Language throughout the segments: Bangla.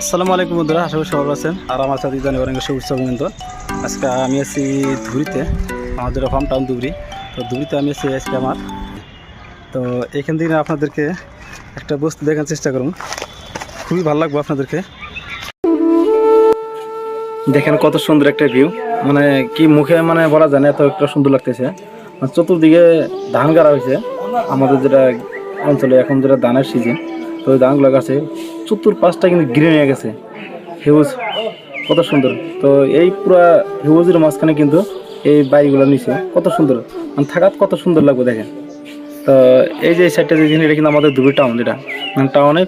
আসসালামু আলাইকুম বন্ধুরা, আশা করি সবাই ভালো আছেন। আর আমার সাথে জানি অনেক শুভেচ্ছা অভিনন্দন। আজকে আমি আছি ধুবড়িতে, আমাদের হোম টাউন ধুবড়ি। তো ধুবড়িতে আমি আছি আজকে আমার। তো এখান থেকে আপনাদেরকে একটা বস্তু দেখার চেষ্টা করুন, খুবই ভালো লাগবে আপনাদেরকে। দেখেন কত সুন্দর একটা ভিউ, মানে কি মুখে মানে বলা যায় না, এত একটা সুন্দর লাগতেছে। চতুর্দিকে ধান গাড়া হয়েছে আমাদের যেটা অঞ্চলে, এখন যেটা ধানের সিজন। তো ওই ধানগুলো গাছে চতুর্পাশটা কিন্তু গ্রিন হয়ে গেছে, হিউজ, কত সুন্দর। তো এই পুরা হিউজের মাঝখানে কিন্তু এই বাড়িগুলো নিচে কত সুন্দর, মানে থাকাত কত সুন্দর লাগবে দেখেন। তো এই যে সাইডটা দেখেন, এটা কিন্তু আমাদের ধুবড়ি টাউন, যেটা মানে টাউনের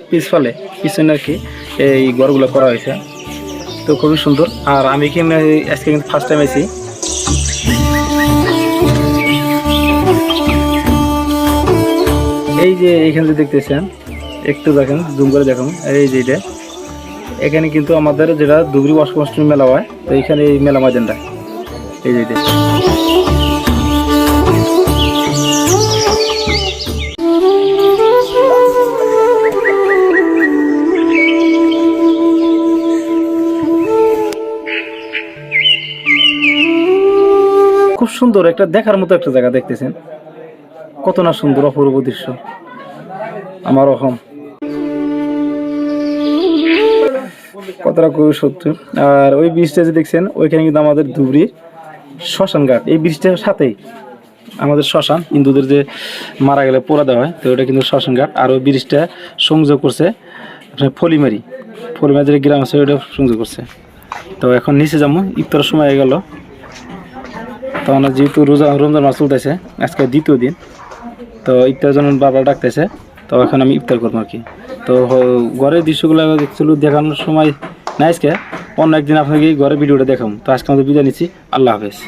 পিছনে আর কি এই ঘরগুলো করা হয়েছে। তো খুবই সুন্দর। আর আমি এখানে আজকে কিন্তু ফার্স্ট টাইম আছি। এই যে এখানে যে দেখতেছেন, একটু দেখেন, জুম করে দেখুন, এই যে এটা, এখানে কিন্তু আমাদের যেটা ধুবড়ি অষ্টমী মেলা হয়, তো এখানে এই মেলা ময়দানটা, এই যে এটা। খুব সুন্দর একটা দেখার মতো একটা জায়গা, দেখতেছেন কত না সুন্দর অপূর্ব দৃশ্য আমার অহম, কতটা খুবই সত্যি। আর ওই ব্রিজটা যে দেখছেন, ওইখানে কিন্তু আমাদের ধুবড়ির শ্মশান ঘাট, এই ব্রিজটার সাথেই আমাদের শ্মশান, হিন্দুদের যে মারা গেলে পোড়া দেওয়া হয়, তো ওটা কিন্তু শ্মশান ঘাট। আর ওই ব্রিজটা সংযোগ করছে আপনার ফলিমারি যে গ্রাম আছে, ওইটা সংযোগ করছে। তো এখন নিচে যাবো, ইফতারের সময় হয়ে গেল। তো আমরা যেহেতু রমজান মাস চলতেছে, আজকে দ্বিতীয় দিন, তো ইফতারের জন্য বাবা ডাকতেছে। তো এখন আমি ইফতার করবো আর কি। তো ঘরের দৃশ্যগুলো অ্যাকচুয়ালি দেখানোর সময় না, আজকে অন্য একদিন আপনাকে ঘরের ভিডিওটা দেখাবো। তো আজকে আমাদের বিদায় নিচ্ছি, আল্লাহ হাফেজ।